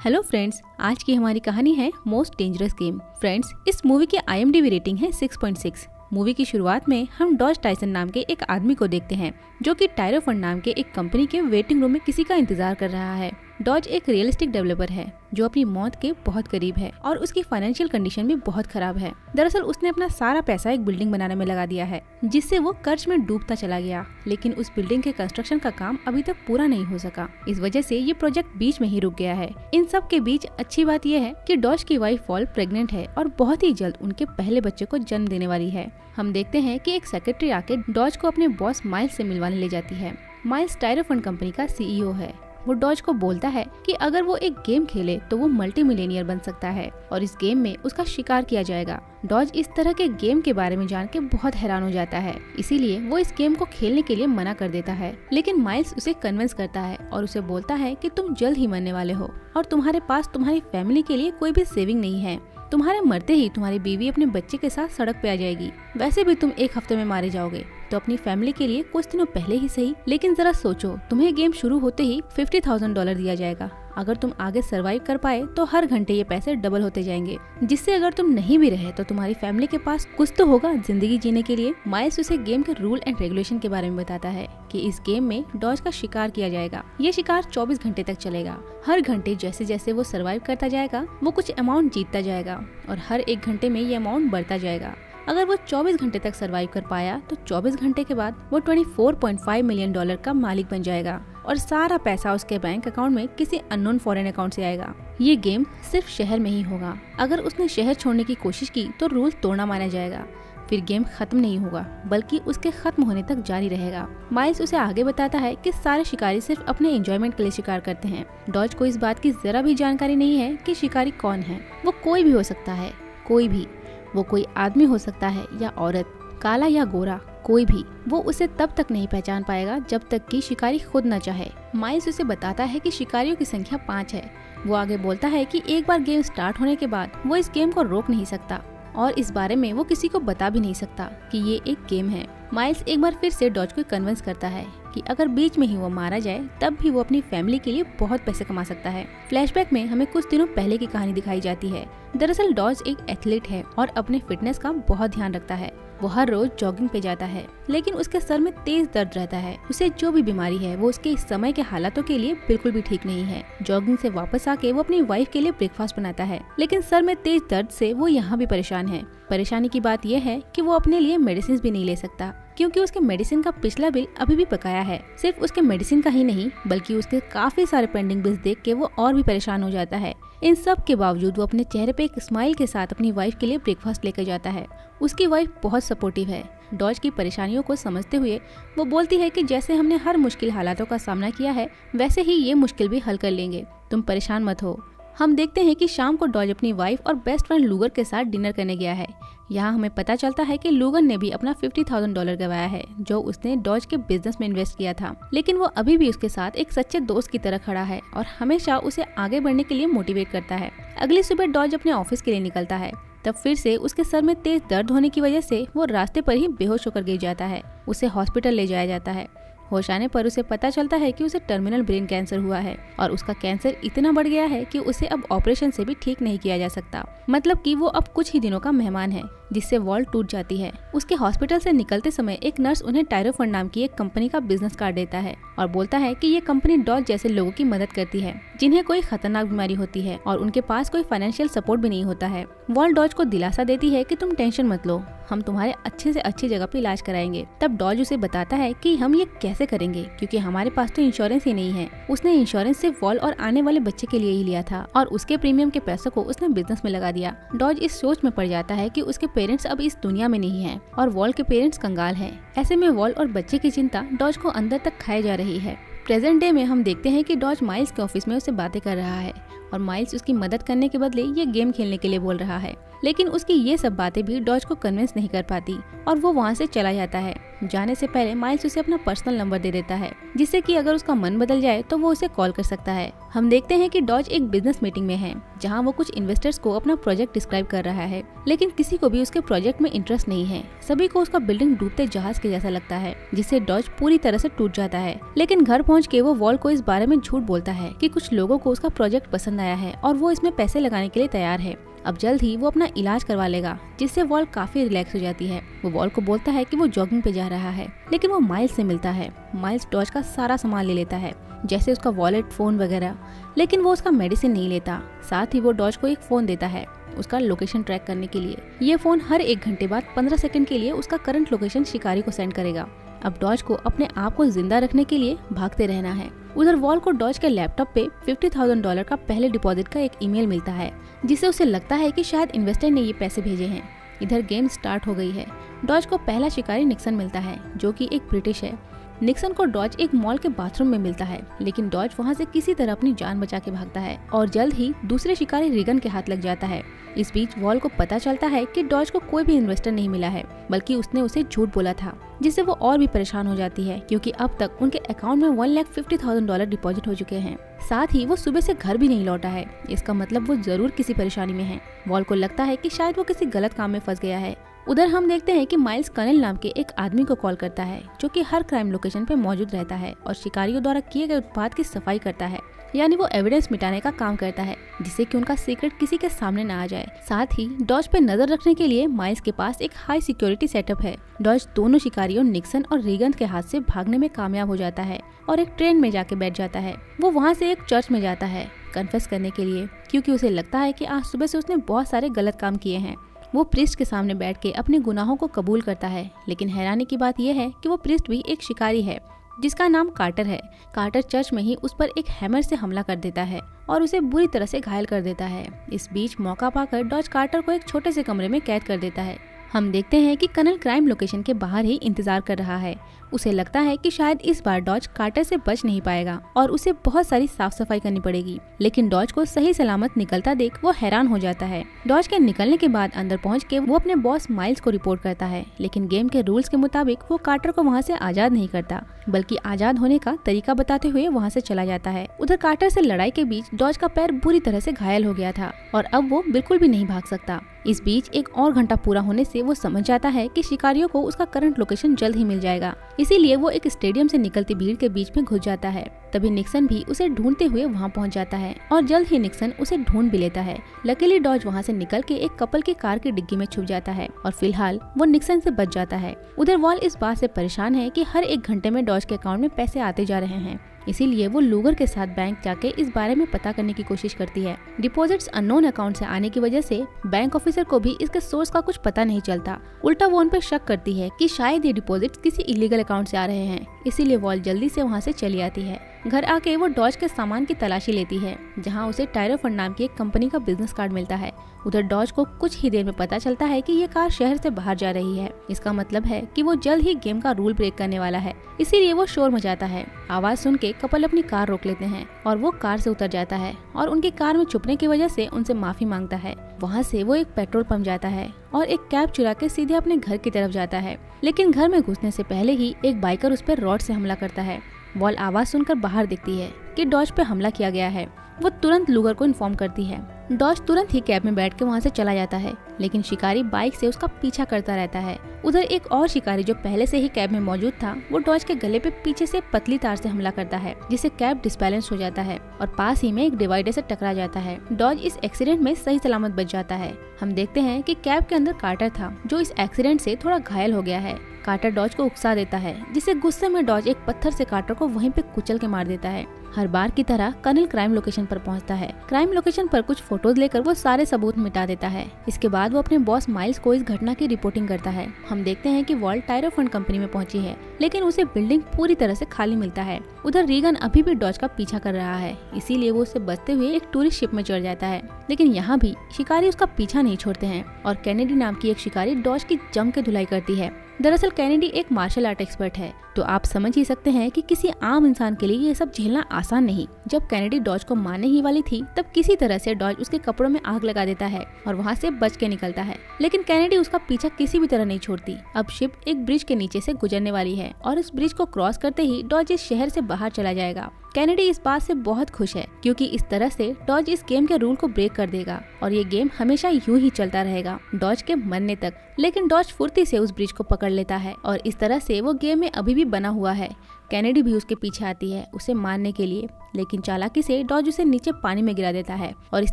Hello friends, आज की हमारी कहानी है मोस्ट डेंजरस गेम। फ्रेंड्स, इस मूवी की IMDb रेटिंग है 6.6। मूवी की शुरुआत में हम डॉज टाइसन नाम के एक आदमी को देखते हैं जो कि टायरो फंड नाम के एक कंपनी के वेटिंग रूम में किसी का इंतजार कर रहा है। डॉज एक रियलिस्टिक डेवलपर है जो अपनी मौत के बहुत करीब है और उसकी फाइनेंशियल कंडीशन भी बहुत खराब है। दरअसल उसने अपना सारा पैसा एक बिल्डिंग बनाने में लगा दिया है जिससे वो कर्ज में डूबता चला गया, लेकिन उस बिल्डिंग के कंस्ट्रक्शन का काम अभी तक पूरा नहीं हो सका। इस वजह से ये प्रोजेक्ट बीच में ही रुक गया है। इन सब के बीच अच्छी बात यह है कि डॉज की वाइफ वॉल प्रेग्नेंट है और बहुत ही जल्द उनके पहले बच्चे को जन्म देने वाली है। हम देखते हैं कि एक सेक्रेटरी आके डॉज को अपने बॉस माइल्स से मिलवाने ले जाती है। माइल्स टायरो फंड कंपनी का CEO है। वो डॉज को बोलता है कि अगर वो एक गेम खेले तो वो मल्टी मिलियनियर बन सकता है और इस गेम में उसका शिकार किया जाएगा। डॉज इस तरह के गेम के बारे में जान के बहुत हैरान हो जाता है, इसीलिए वो इस गेम को खेलने के लिए मना कर देता है। लेकिन माइल्स उसे कन्विंस करता है और उसे बोलता है कि तुम जल्द ही मरने वाले हो और तुम्हारे पास तुम्हारी फैमिली के लिए कोई भी सेविंग नहीं है। तुम्हारे मरते ही तुम्हारी बीवी अपने बच्चे के साथ सड़क पे आ जाएगी। वैसे भी तुम एक हफ्ते में मारे जाओगे, तो अपनी फैमिली के लिए कुछ दिनों पहले ही सही, लेकिन जरा सोचो, तुम्हें गेम शुरू होते ही $50,000 दिया जाएगा। अगर तुम आगे सरवाइव कर पाए तो हर घंटे ये पैसे डबल होते जाएंगे, जिससे अगर तुम नहीं भी रहे तो तुम्हारी फैमिली के पास कुछ तो होगा जिंदगी जीने के लिए। माइल्स उसे गेम के रूल एंड रेगुलेशन के बारे में बताता है कि इस गेम में डॉज का शिकार किया जाएगा। ये शिकार 24 घंटे तक चलेगा। हर घंटे जैसे जैसे वो सरवाइव करता जाएगा वो कुछ अमाउंट जीतता जाएगा और हर एक घंटे में ये अमाउंट बढ़ता जाएगा। अगर वो 24 घंटे तक सरवाइव कर पाया तो 24 घंटे के बाद वो $24.5 मिलियन का मालिक बन जाएगा और सारा पैसा उसके बैंक अकाउंट में किसी अननोन फॉरेन अकाउंट से आएगा। ये गेम सिर्फ शहर में ही होगा। अगर उसने शहर छोड़ने की कोशिश की तो रूल तोड़ना माना जाएगा। फिर गेम खत्म नहीं होगा बल्कि उसके खत्म होने तक जारी रहेगा। माइल्स उसे आगे बताता है कि सारे शिकारी सिर्फ अपने एंजॉयमेंट के लिए शिकार करते हैं। डॉज को इस बात की जरा भी जानकारी नहीं है कि शिकारी कौन है। वो कोई भी हो सकता है, कोई भी। वो कोई आदमी हो सकता है या औरत, काला या गोरा, कोई भी। वो उसे तब तक नहीं पहचान पाएगा जब तक कि शिकारी खुद न चाहे। माइल्स उसे बताता है कि शिकारियों की संख्या 5 है। वो आगे बोलता है कि एक बार गेम स्टार्ट होने के बाद वो इस गेम को रोक नहीं सकता और इस बारे में वो किसी को बता भी नहीं सकता कि ये एक गेम है। माइल्स एक बार फिर से डॉज को कन्विंस करता है कि अगर बीच में ही वो मारा जाए तब भी वो अपनी फैमिली के लिए बहुत पैसे कमा सकता है। फ्लैशबैक में हमें कुछ दिनों पहले की कहानी दिखाई जाती है। दरअसल डॉज एक एथलीट है और अपने फिटनेस का बहुत ध्यान रखता है। वो हर रोज जॉगिंग पे जाता है, लेकिन उसके सर में तेज दर्द रहता है। उसे जो भी बीमारी है वो उसके इस समय के हालातों के लिए बिल्कुल भी ठीक नहीं है। जॉगिंग से वापस आके वो अपनी वाइफ के लिए ब्रेकफास्ट बनाता है, लेकिन सर में तेज दर्द से वो यहाँ भी परेशान है। परेशानी की बात यह है कि वो अपने लिए मेडिसिन भी नहीं ले सकता क्योंकि उसके मेडिसिन का पिछला बिल अभी भी बकाया है। सिर्फ उसके मेडिसिन का ही नहीं बल्कि उसके काफी सारे पेंडिंग बिल्स देख के वो और भी परेशान हो जाता है। इन सब के बावजूद वो अपने चेहरे पे एक स्माइल के साथ अपनी वाइफ के लिए ब्रेकफास्ट लेकर जाता है। उसकी वाइफ बहुत सपोर्टिव है। डॉज की परेशानियों को समझते हुए वो बोलती है कि जैसे हमने हर मुश्किल हालातों का सामना किया है वैसे ही ये मुश्किल भी हल कर लेंगे, तुम परेशान मत हो। हम देखते हैं कि शाम को डॉज अपनी वाइफ और बेस्ट फ्रेंड लूगर के साथ डिनर करने गया है। यहाँ हमें पता चलता है कि लूगर ने भी अपना $50,000 गवाया है जो उसने डॉज के बिजनेस में इन्वेस्ट किया था, लेकिन वो अभी भी उसके साथ एक सच्चे दोस्त की तरह खड़ा है और हमेशा उसे आगे बढ़ने के लिए मोटिवेट करता है। अगली सुबह डॉज अपने ऑफिस के लिए निकलता है, तब फिर से उसके सर में तेज दर्द होने की वजह से वो रास्ते पर ही बेहोश होकर गिर जाता है। उसे हॉस्पिटल ले जाया जाता है। होश आने पर उसे पता चलता है कि उसे टर्मिनल ब्रेन कैंसर हुआ है और उसका कैंसर इतना बढ़ गया है कि उसे अब ऑपरेशन से भी ठीक नहीं किया जा सकता। मतलब कि वो अब कुछ ही दिनों का मेहमान है, जिससे वॉल टूट जाती है। उसके हॉस्पिटल से निकलते समय एक नर्स उन्हें टायरो फंड नाम की एक कंपनी का बिजनेस कार्ड देता है और बोलता है कि ये कंपनी डॉज जैसे लोगों की मदद करती है जिन्हें कोई खतरनाक बीमारी होती है और उनके पास कोई फाइनेंशियल सपोर्ट भी नहीं होता है। वॉल डॉज को दिलासा देती है कि तुम टेंशन मत लो, हम तुम्हारे अच्छे से अच्छी जगह पे इलाज कराएंगे। तब डॉज उसे बताता है कि हम ये कैसे करेंगे क्योंकि हमारे पास तो इंश्योरेंस ही नहीं है। उसने इंश्योरेंस सिर्फ वॉल और आने वाले बच्चे के लिए ही लिया था और उसके प्रीमियम के पैसों को उसने बिजनेस में लगा दिया। डॉज इस सोच में पड़ जाता है कि उसके पेरेंट्स अब इस दुनिया में नहीं है और वॉल के पेरेंट्स कंगाल हैं। ऐसे में वॉल और बच्चे की चिंता डॉज को अंदर तक खाए जा रही है। प्रेजेंट डे में हम देखते हैं कि डॉज माइल्स के ऑफिस में उससे बातें कर रहा है और माइल्स उसकी मदद करने के बदले ये गेम खेलने के लिए बोल रहा है, लेकिन उसकी ये सब बातें भी डॉज को कन्विंस नहीं कर पाती और वो वहाँ से चला जाता है। जाने से पहले माइल्स उसे अपना पर्सनल नंबर दे देता है, जिससे कि अगर उसका मन बदल जाए तो वो उसे कॉल कर सकता है। हम देखते हैं कि डॉज एक बिजनेस मीटिंग में है, जहां वो कुछ इन्वेस्टर्स को अपना प्रोजेक्ट डिस्क्राइब कर रहा है, लेकिन किसी को भी उसके प्रोजेक्ट में इंटरेस्ट नहीं है। सभी को उसका बिल्डिंग डूबते जहाज के जैसा लगता है, जिससे डॉज पूरी तरह से टूट जाता है। लेकिन घर पहुंच के वो वॉल को इस बारे में झूठ बोलता है कि कुछ लोगों को उसका प्रोजेक्ट पसंद आया है और वो इसमें पैसे लगाने के लिए तैयार है। अब जल्द ही वो अपना इलाज करवा लेगा, जिससे वॉल काफी रिलैक्स हो जाती है। वो वॉल को बोलता है कि वो जॉगिंग पे जा रहा है, लेकिन वो माइल्स से मिलता है। माइल्स डॉज का सारा सामान ले लेता है, जैसे उसका वॉलेट, फोन वगैरह, लेकिन वो उसका मेडिसिन नहीं लेता। साथ ही वो डॉज को एक फोन देता है उसका लोकेशन ट्रैक करने के लिए। ये फोन हर 1 घंटे बाद 15 सेकंड के लिए उसका करंट लोकेशन शिकारी को सेंड करेगा। अब डॉज को अपने आप को जिंदा रखने के लिए भागते रहना है। उधर वॉल को डॉज के लैपटॉप पे $50,000 का पहले डिपॉजिट का एक ईमेल मिलता है, जिससे उसे लगता है कि शायद इन्वेस्टर ने ये पैसे भेजे हैं। इधर गेम स्टार्ट हो गई है। डॉज को पहला शिकारी निक्सन मिलता है, जो कि एक ब्रिटिश है। निक्सन को डॉज एक मॉल के बाथरूम में मिलता है, लेकिन डॉज वहां से किसी तरह अपनी जान बचा के भागता है और जल्द ही दूसरे शिकारी रीगन के हाथ लग जाता है। इस बीच वॉल को पता चलता है कि डॉज को कोई भी इन्वेस्टर नहीं मिला है, बल्कि उसने उसे झूठ बोला था, जिससे वो और भी परेशान हो जाती है, क्योंकि अब तक उनके अकाउंट में $1,50,000 डिपॉजिट हो चुके हैं। साथ ही वो सुबह से घर भी नहीं लौटा है। इसका मतलब वो जरूर किसी परेशानी में है। वॉल को लगता है कि शायद वो किसी गलत काम में फंस गया है। उधर हम देखते हैं कि माइल्स कर्नल नाम के एक आदमी को कॉल करता है, जो कि हर क्राइम लोकेशन पे मौजूद रहता है और शिकारियों द्वारा किए गए उत्पाद की सफाई करता है, यानी वो एविडेंस मिटाने का काम करता है, जिससे कि उनका सीक्रेट किसी के सामने ना आ जाए। साथ ही डॉज पे नजर रखने के लिए माइल्स के पास एक हाई सिक्योरिटी सेटअप है। डॉज दोनों शिकारियों निक्सन और रीगन के हाथ से भागने में कामयाब हो जाता है और एक ट्रेन में जाके बैठ जाता है। वो वहाँ से एक चर्च में जाता है कन्फेस करने के लिए, क्योंकि उसे लगता है कि आज सुबह से उसने बहुत सारे गलत काम किए हैं। वो प्रिस्ट के सामने बैठ के अपने गुनाहों को कबूल करता है, लेकिन हैरानी की बात यह है कि वो प्रिस्ट भी एक शिकारी है, जिसका नाम कार्टर है। कार्टर चर्च में ही उस पर एक हैमर से हमला कर देता है और उसे बुरी तरह से घायल कर देता है। इस बीच मौका पाकर डॉज कार्टर को एक छोटे से कमरे में कैद कर देता है। हम देखते हैं कि कर्नल क्राइम लोकेशन के बाहर ही इंतजार कर रहा है। उसे लगता है कि शायद इस बार डॉज कार्टर से बच नहीं पाएगा और उसे बहुत सारी साफ सफाई करनी पड़ेगी, लेकिन डॉज को सही सलामत निकलता देख वो हैरान हो जाता है। डॉज के निकलने के बाद अंदर पहुंच के वो अपने बॉस माइल्स को रिपोर्ट करता है, लेकिन गेम के रूल्स के मुताबिक वो कार्टर को वहाँ से आजाद नहीं करता, बल्कि आजाद होने का तरीका बताते हुए वहाँ से चला जाता है। उधर कार्टर से लड़ाई के बीच डॉज का पैर बुरी तरह से घायल हो गया था और अब वो बिल्कुल भी नहीं भाग सकता। इस बीच एक और घंटा पूरा होने से वो समझ जाता है कि शिकारियों को उसका करंट लोकेशन जल्द ही मिल जाएगा, इसीलिए वो एक स्टेडियम से निकलती भीड़ के बीच में घुस जाता है। तभी निक्सन भी उसे ढूंढते हुए वहां पहुंच जाता है और जल्द ही निक्सन उसे ढूंढ भी लेता है। लकीली डॉज वहां से निकल के एक कपल की कार की डिग्गी में छुप जाता है और फिलहाल वो निक्सन से बच जाता है। उधर वॉल इस बात से परेशान है कि हर 1 घंटे में डॉज के अकाउंट में पैसे आते जा रहे हैं, इसीलिए वो लूगर के साथ बैंक जाके इस बारे में पता करने की कोशिश करती है। डिपॉजिट्स अननोन अकाउंट से आने की वजह से बैंक ऑफिसर को भी इसके सोर्स का कुछ पता नहीं चलता। उल्टा वो उन पर शक करती है कि शायद ये डिपॉजिट्स किसी इलीगल अकाउंट से आ रहे हैं, इसीलिए वॉल जल्दी से वहाँ से चली आती है। घर आके वो डॉज के सामान की तलाशी लेती है, जहाँ उसे टायरोफंड नाम की एक कंपनी का बिजनेस कार्ड मिलता है। उधर डॉज को कुछ ही देर में पता चलता है कि ये कार शहर से बाहर जा रही है। इसका मतलब है कि वो जल्द ही गेम का रूल ब्रेक करने वाला है, इसीलिए वो शोर मचाता है। आवाज सुन के कपल अपनी कार रोक लेते हैं और वो कार से उतर जाता है और उनकी कार में छुपने की वजह से उनसे माफी मांगता है। वहाँ से वो एक पेट्रोल पंप जाता है और एक कैब चुरा के सीधे अपने घर की तरफ जाता है, लेकिन घर में घुसने से पहले ही एक बाइकर उस पर रॉड से हमला करता है। वॉल आवाज सुनकर बाहर देखती है कि डॉज पे हमला किया गया है। वो तुरंत लूगर को इन्फॉर्म करती है। डॉज तुरंत ही कैब में बैठ के वहाँ से चला जाता है, लेकिन शिकारी बाइक से उसका पीछा करता रहता है। उधर एक और शिकारी जो पहले से ही कैब में मौजूद था, वो डॉज के गले पे पीछे से पतली तार से हमला करता है, जिससे कैब डिसबैलेंस हो जाता है और पास ही में एक डिवाइडर से टकरा जाता है। डॉज इस एक्सीडेंट में सही सलामत बच जाता है। हम देखते हैं कि कैब के अंदर कार्टर था, जो इस एक्सीडेंट से थोड़ा घायल हो गया है। कार्टर डॉज को उकसा देता है, जिससे गुस्से में डॉज एक पत्थर से कार्टर को वहीं पे कुचल के मार देता है। हर बार की तरह कर्नल क्राइम लोकेशन पर पहुंचता है। क्राइम लोकेशन पर कुछ फोटोज लेकर वो सारे सबूत मिटा देता है। इसके बाद वो अपने बॉस माइल्स को इस घटना की रिपोर्टिंग करता है। हम देखते हैं कि वॉल टायरोफंड कंपनी में पहुंची है, लेकिन उसे बिल्डिंग पूरी तरह से खाली मिलता है। उधर रीगन अभी भी डॉज का पीछा कर रहा है, इसीलिए वो उसे बचते हुए एक टूरिस्ट शिप में चढ़ जाता है, लेकिन यहाँ भी शिकारी उसका पीछा नहीं छोड़ते हैं और कैनेडी नाम की एक शिकारी डॉज की जम के धुलाई करती है। दरअसल कैनेडी एक मार्शल आर्ट एक्सपर्ट है, तो आप समझ ही सकते हैं कि किसी आम इंसान के लिए ये सब झेलना आसान नहीं। जब कैनेडी डॉज को मारने ही वाली थी तब किसी तरह से डॉज उसके कपड़ों में आग लगा देता है और वहाँ से बच के निकलता है, लेकिन कैनेडी उसका पीछा किसी भी तरह नहीं छोड़ती। अब शिप एक ब्रिज के नीचे से गुजरने वाली है और इस ब्रिज को क्रॉस करते ही डॉज इस शहर से बाहर चला जाएगा। कैनेडी इस बात से बहुत खुश है क्योंकि इस तरह से डॉज इस गेम के रूल को ब्रेक कर देगा और ये गेम हमेशा यूं ही चलता रहेगा डॉज के मरने तक। लेकिन डॉज फुर्ती से उस ब्रिज को पकड़ लेता है और इस तरह से वो गेम में अभी भी बना हुआ है। कैनेडी भी उसके पीछे आती है उसे मारने के लिए, लेकिन चालाकी से डॉज उसे नीचे पानी में गिरा देता है और इस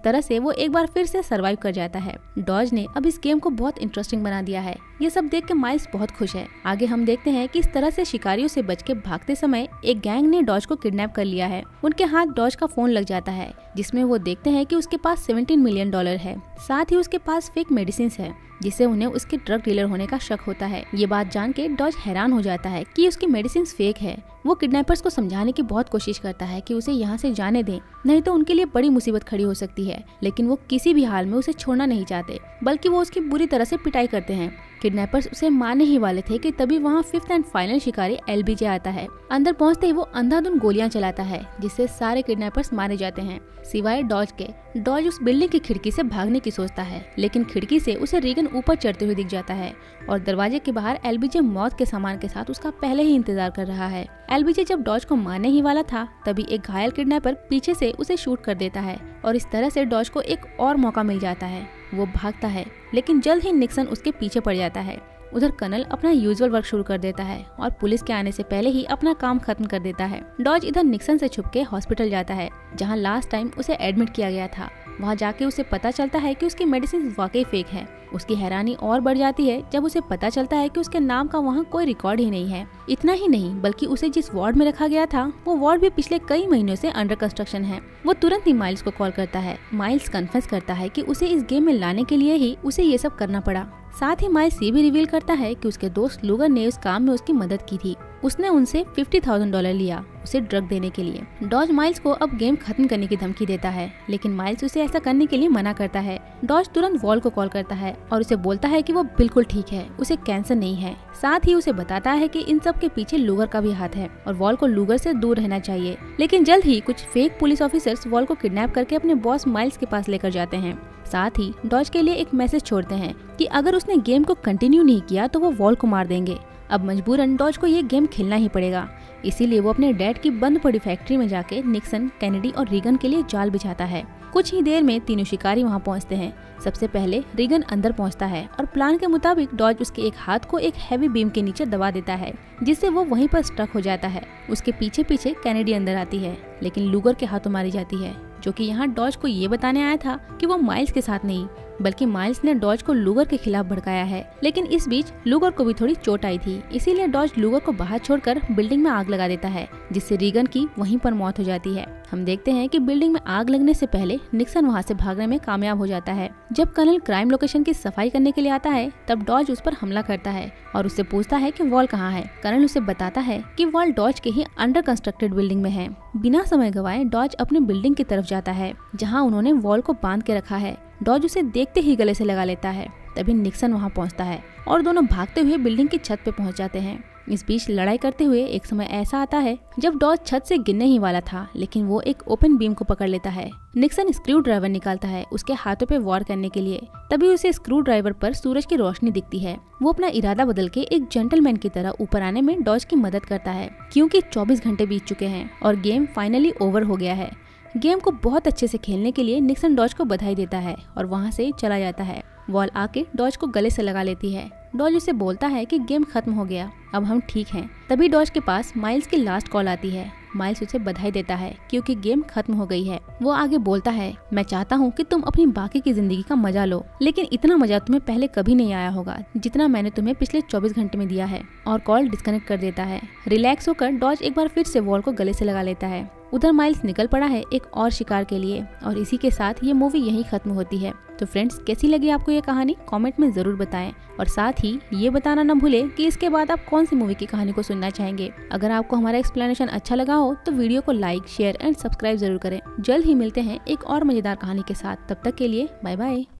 तरह से वो एक बार फिर से सरवाइव कर जाता है। डॉज ने अब इस गेम को बहुत इंटरेस्टिंग बना दिया है। ये सब देख के माइल्स बहुत खुश है। आगे हम देखते हैं कि इस तरह से शिकारियों से बच के भागते समय एक गैंग ने डॉज को किडनैप कर लिया है। उनके हाथ डॉज का फोन लग जाता है जिसमें वो देखते हैं कि उसके पास $17 मिलियन है, साथ ही उसके पास फेक मेडिसिन है जिससे उन्हें उसके ड्रग डीलर होने का शक होता है। ये बात जान के डॉज हैरान हो जाता है कि उसकी मेडिसिन फेक है। वो किडनैपर्स को समझाने की बहुत कोशिश करता है कि उसे यहाँ से जाने दें, नहीं तो उनके लिए बड़ी मुसीबत खड़ी हो सकती है, लेकिन वो किसी भी हाल में उसे छोड़ना नहीं चाहते, बल्कि वो उसकी बुरी तरह से पिटाई करते हैं। किडनैपर्स उसे मारने ही वाले थे कि तभी वहाँ 5th एंड फाइनल शिकारी LBJ आता है। अंदर पहुँचते ही वो अंधाधुंध गोलियां चलाता है जिससे सारे किडनैपर्स मारे जाते हैं सिवाय डॉज के। डॉज उस बिल्डिंग की खिड़की से भागने की सोचता है, लेकिन खिड़की से उसे रीगन ऊपर चढ़ते हुए दिख जाता है और दरवाजे के बाहर LBJ मौत के सामान के साथ उसका पहले ही इंतजार कर रहा है। LBJ जब डॉज को मारने ही वाला था तभी एक घायल किडनैपर पीछे से उसे शूट कर देता है और इस तरह से डॉज को एक और मौका मिल जाता है। वो भागता है लेकिन जल्द ही निक्सन उसके पीछे पड़ जाता है। उधर कर्नल अपना यूजुअल वर्क शुरू कर देता है और पुलिस के आने से पहले ही अपना काम खत्म कर देता है। डॉज इधर निक्सन से छुप के हॉस्पिटल जाता है जहां लास्ट टाइम उसे एडमिट किया गया था। वहां जाके उसे पता चलता है कि उसकी मेडिसिन वाकई फेक है। उसकी हैरानी और बढ़ जाती है जब उसे पता चलता है कि उसके नाम का वहाँ कोई रिकॉर्ड ही नहीं है। इतना ही नहीं बल्कि उसे जिस वार्ड में रखा गया था वो वार्ड भी पिछले कई महीनों से अंडर कंस्ट्रक्शन है। वो तुरंत ही माइल्स को कॉल करता है। माइल्स कन्फेस करता है कि उसे इस गेम में लाने के लिए ही उसे ये सब करना पड़ा। साथ ही माइल्स ये भी रिवील करता है कि उसके दोस्त लूगर ने उस काम में उसकी मदद की थी। उसने उनसे $50,000 लिया उसे ड्रग देने के लिए। डॉज माइल्स को अब गेम खत्म करने की धमकी देता है, लेकिन माइल्स उसे ऐसा करने के लिए मना करता है। डॉज तुरंत वॉल को कॉल करता है और उसे बोलता है कि वो बिल्कुल ठीक है, उसे कैंसर नहीं है। साथ ही उसे बताता है कि इन सब के पीछे लूगर का भी हाथ है और वॉल को लूगर से दूर रहना चाहिए। लेकिन जल्द ही कुछ फेक पुलिस ऑफिसर्स वॉल को किडनैप करके अपने बॉस माइल्स के पास लेकर जाते हैं। साथ ही डॉज के लिए एक मैसेज छोड़ते हैं कि अगर उसने गेम को कंटिन्यू नहीं किया तो वो वॉल को मार देंगे। अब मजबूरन डॉज को ये गेम खेलना ही पड़ेगा, इसीलिए वो अपने डैड की बंद पड़ी फैक्ट्री में जाके निक्सन, कैनेडी और रीगन के लिए जाल बिछाता है। कुछ ही देर में तीनों शिकारी वहां पहुंचते हैं। सबसे पहले रीगन अंदर पहुंचता है और प्लान के मुताबिक डॉज उसके एक हाथ को एक हैवी बीम के नीचे दबा देता है जिससे वो वहीं पर स्ट्रक हो जाता है। उसके पीछे पीछे कैनेडी अंदर आती है, लेकिन लूगर के हाथों मारी जाती है, जो कि यहाँ डॉज को ये बताने आया था कि वो माइल्स के साथ नहीं बल्कि माइल्स ने डॉज को लूगर के खिलाफ भड़काया है। लेकिन इस बीच लूगर को भी थोड़ी चोट आई थी, इसीलिए डॉज लूगर को बाहर छोड़कर बिल्डिंग में आग लगा देता है जिससे रीगन की वहीं पर मौत हो जाती है। हम देखते हैं कि बिल्डिंग में आग लगने से पहले निक्सन वहां से भागने में कामयाब हो जाता है। जब कर्नल क्राइम लोकेशन की सफाई करने के लिए आता है तब डॉज उस पर हमला करता है और उससे पूछता है कि वॉल कहाँ है। कर्नल उसे बताता है कि वॉल डॉज के ही अंडर कंस्ट्रक्टेड बिल्डिंग में है। बिना समय गवाए डॉज अपने बिल्डिंग की तरफ जाता है जहाँ उन्होंने वॉल को बांध के रखा है। डॉज उसे देखते ही गले से लगा लेता है। तभी निक्सन वहां पहुंचता है और दोनों भागते हुए बिल्डिंग की छत पे पहुंच जाते हैं। इस बीच लड़ाई करते हुए एक समय ऐसा आता है जब डॉज छत से गिरने ही वाला था, लेकिन वो एक ओपन बीम को पकड़ लेता है। निक्सन स्क्रू ड्राइवर निकालता है उसके हाथों पे वार करने के लिए। तभी उसे स्क्रू ड्राइवर पर सूरज की रोशनी दिखती है। वो अपना इरादा बदल के एक जेंटलमैन की तरह ऊपर आने में डॉज की मदद करता है क्योंकि 24 घंटे बीत चुके हैं और गेम फाइनली ओवर हो गया है। गेम को बहुत अच्छे से खेलने के लिए निक्सन डॉज को बधाई देता है और वहां से चला जाता है। वॉल आके डॉज को गले से लगा लेती है। डॉज उसे बोलता है कि गेम खत्म हो गया, अब हम ठीक हैं। तभी डॉज के पास माइल्स की लास्ट कॉल आती है। माइल्स उसे बधाई देता है क्योंकि गेम खत्म हो गई है। वो आगे बोलता है, मैं चाहता हूँ कि तुम अपनी बाकी की जिंदगी का मजा लो, लेकिन इतना मजा तुम्हें पहले कभी नहीं आया होगा जितना मैंने तुम्हें पिछले 24 घंटे में दिया है। और कॉल डिस्कनेक्ट कर देता है। रिलैक्स होकर डॉज एक बार फिर से वॉल को गले से लगा लेता है। उधर माइल्स निकल पड़ा है एक और शिकार के लिए और इसी के साथ ये मूवी यहीं खत्म होती है। तो फ्रेंड्स, कैसी लगी आपको ये कहानी कमेंट में जरूर बताएं और साथ ही ये बताना न भूलें कि इसके बाद आप कौन सी मूवी की कहानी को सुनना चाहेंगे। अगर आपको हमारा एक्सप्लेनेशन अच्छा लगा हो तो वीडियो को लाइक, शेयर एंड सब्सक्राइब जरूर करें। जल्द ही मिलते हैं एक और मजेदार कहानी के साथ। तब तक के लिए बाय बाय।